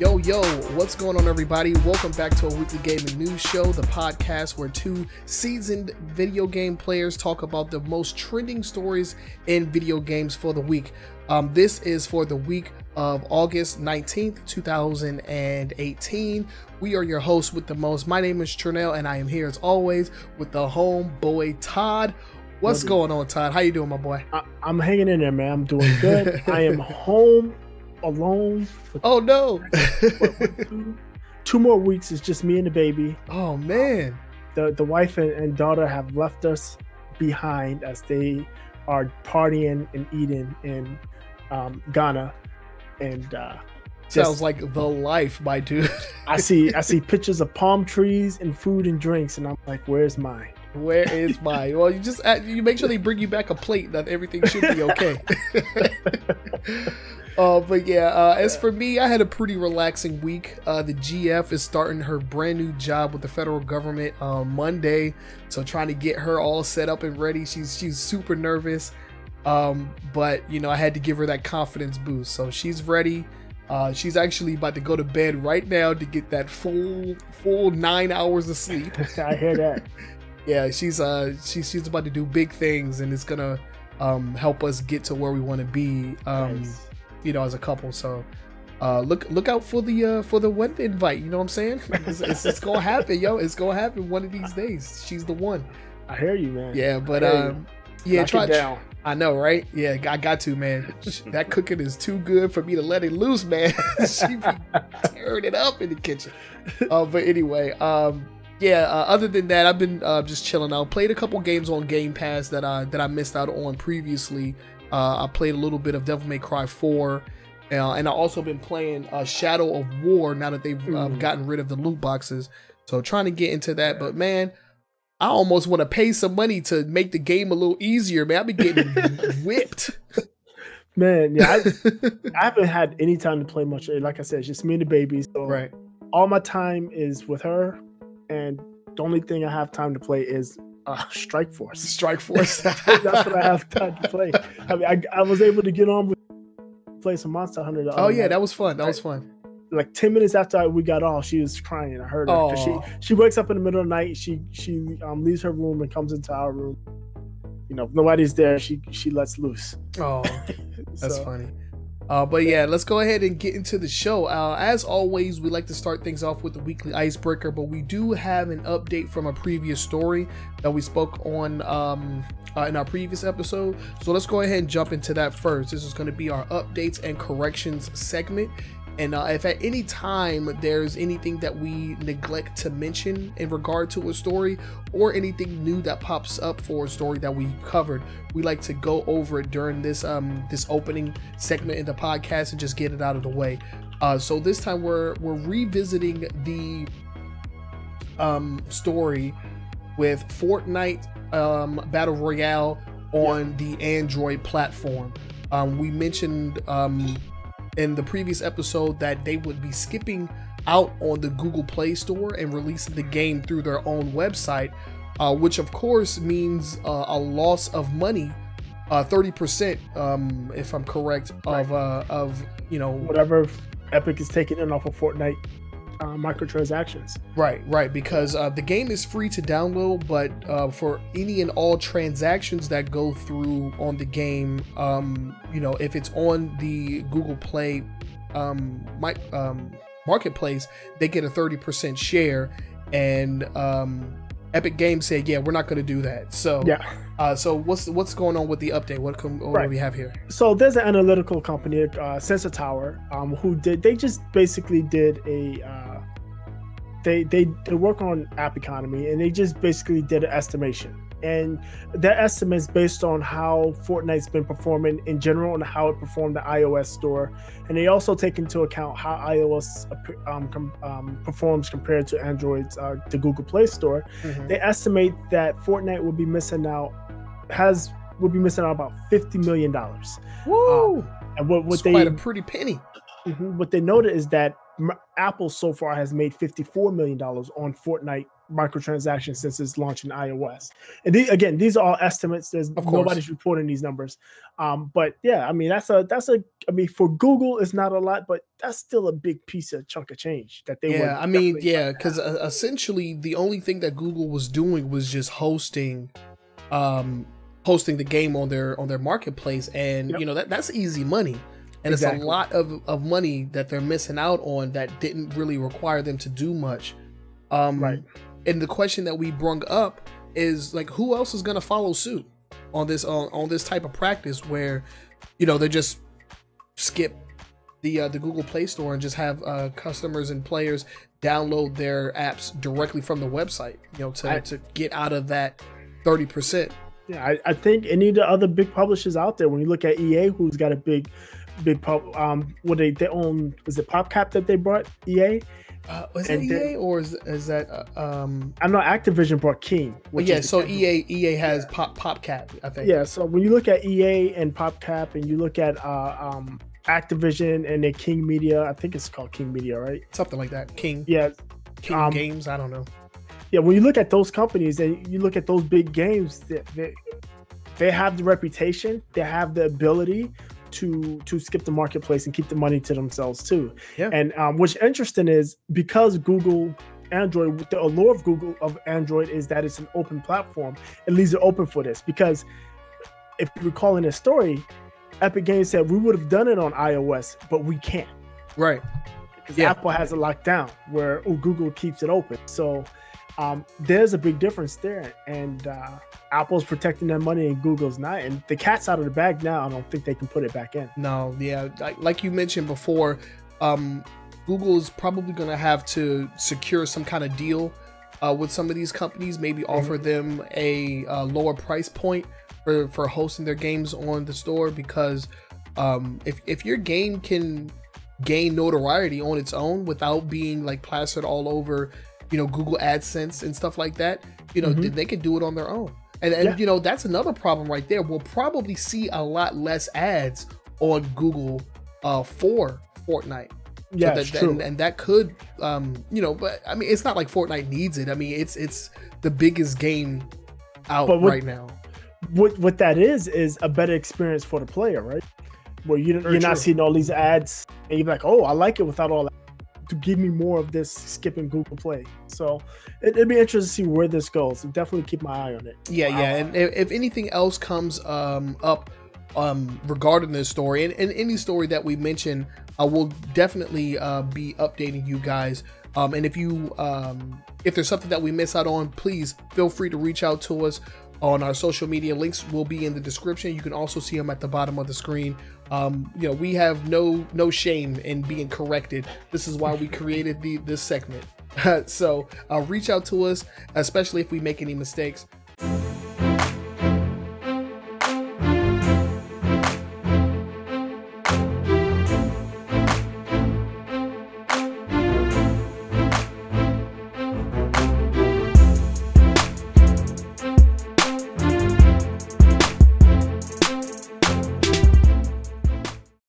Yo, what's going on, everybody? Welcome back to a weekly gaming news show, the podcast where two seasoned video game players talk about the most trending stories in video games for the week. This is for the week of August 19th, 2018. We are your hosts with the most. My name is Trenell, and I am here as always with the homeboy Todd. What's going on, Todd? How you doing, my boy? I'm hanging in there, man. I'm doing good. I am home alone. Oh no. Two more weeks. It's just me and the baby. Oh man. The wife and daughter have left us behind as they are partying and eating in Ghana, and sounds like the life, my dude. I see pictures of palm trees and food and drinks, and I'm like, where's mine? Where is mine? Well, you make sure they bring you back a plate that everything should be okay. But yeah, as for me, I had a pretty relaxing week. The GF is starting her brand new job with the federal government on Monday, so trying to get her all set up and ready. She's super nervous, but you know, I had to give her that confidence boost, so she's ready. She's actually about to go to bed right now to get that full 9 hours of sleep. I hear that. Yeah, she's about to do big things, and it's gonna help us get to where we want to be. Nice. You know, as a couple. So look out for the wedding invite. You know what I'm saying? It's gonna happen, yo. It's gonna happen one of these days. She's the one. I hear you, man. Yeah, but yeah, try it down. I know, right? Yeah, I got to, man. That cooking is too good for me to let it loose, man. She be tearing it up in the kitchen. But anyway, other than that, I've been just chilling out. Played a couple games on Game Pass that I missed out on previously. I played a little bit of Devil May Cry 4, and I also been playing Shadow of War now that they've gotten rid of the loot boxes. So trying to get into that, but man, I almost want to pay some money to make the game a little easier, man. I've been getting whipped. Man, yeah, I haven't had any time to play much. Like I said, it's just me and the baby. So right. All my time is with her, and the only thing I have time to play is Strike Force. Strike Force. That's what I have time to play. I mean, I was able to get on with play some Monster Hunter. Oh yeah, that was fun. That was fun. Like 10 minutes after we got off, she was crying. I heard her because she wakes up in the middle of the night. She leaves her room and comes into our room. You know, if nobody's there, she lets loose. Oh, that's funny. But yeah, let's go ahead and get into the show. As always, we like to start things off with the weekly icebreaker, but we do have an update from a previous story that we spoke on in our previous episode. So let's go ahead and jump into that first. This is going to be our updates and corrections segment. And if at any time there's anything that we neglect to mention in regard to a story or anything new that pops up for a story that we covered, we like to go over it during this this opening segment in the podcast and just get it out of the way. So this time we're revisiting the story with Fortnite Battle Royale on the Android platform. We mentioned in the previous episode that they would be skipping out on the Google Play Store and releasing the game through their own website, which of course means a loss of money, 30%, if I'm correct, of you know, whatever Epic is taking in off of Fortnite microtransactions. Right, because the game is free to download, but for any and all transactions that go through on the game, you know, if it's on the Google Play marketplace, they get a 30% share, and Epic Games said, yeah, we're not going to do that. So yeah. So what's going on with the update? What do we have here? So there's an analytical company, Sensor Tower, they just basically did a they work on app economy, and they just basically did an estimation. And that estimate is based on how Fortnite's been performing in general and how it performed the iOS store. And they also take into account how iOS performs compared to Android's the Google Play Store. Mm-hmm. They estimate that Fortnite will be missing out about $50 million. Woo! And what they quite a pretty penny. Mm-hmm, what they noted is that Apple so far has made $54 million on Fortnite microtransactions since its launch in iOS. And again, these are all estimates. There's nobody's reporting these numbers. But yeah, I mean, I mean, for Google, it's not a lot, but that's still a big chunk of change that they I mean, yeah, because essentially the only thing that Google was doing was just hosting the game on their marketplace, and you know, that's easy money. And it's a lot of money that they're missing out on that didn't really require them to do much. Right. And the question that we brung up is, like, who else is going to follow suit on this type of practice where, you know, they just skip the Google Play Store and just have customers and players download their apps directly from the website, you know, to get out of that 30%. Yeah, I think any of the other big publishers out there, when you look at EA, who's got a big what they own, was it PopCap that they brought? EA? Was it EA or is that I know Activision brought King. Yeah, so EA has PopCap, I think. Yeah, so when you look at EA and PopCap, and you look at Activision and their King Media, I think it's called King Media, right? Something like that. King. Yeah. King Games, I don't know. Yeah, when you look at those companies and you look at those big games, they have the reputation, they have the ability to skip the marketplace and keep the money to themselves too. Yeah. And what's interesting is, because Google Android, the allure of Google of Android is that it's an open platform. It leaves it open for this, because if you recall in this story, Epic Games said we would have done it on iOS, but we can't. Right. Because Apple has it locked down, where Google keeps it open. So there's a big difference there, and Apple's protecting their money and Google's not, and the cat's out of the bag now. I don't think they can put it back in. No, yeah, like you mentioned before, Google is probably going to have to secure some kind of deal with some of these companies, maybe offer them a lower price point for hosting their games on the store, because if your game can gain notoriety on its own without being like plastered all over, you know, Google AdSense and stuff like that, you know, they can do it on their own. And you know, that's another problem right there. We'll probably see a lot less ads on Google for Fortnite. Yeah, so true. And that could, you know, but I mean, it's not like Fortnite needs it. I mean, it's the biggest game out right now. What that is a better experience for the player, right? Where you're not seeing all these ads, and you're like, oh, I like it without all that. To give me more of this skipping Google Play. So it'd be interesting to see where this goes. I'll definitely keep my eye on it. Yeah. And if anything else comes up regarding this story, and any story that we mention, we'll definitely be updating you guys. And if there's something that we miss out on, please feel free to reach out to us on our social media. Links will be in the description. You can also see them at the bottom of the screen. You know, we have no shame in being corrected. This is why we created this segment. So reach out to us, especially if we make any mistakes.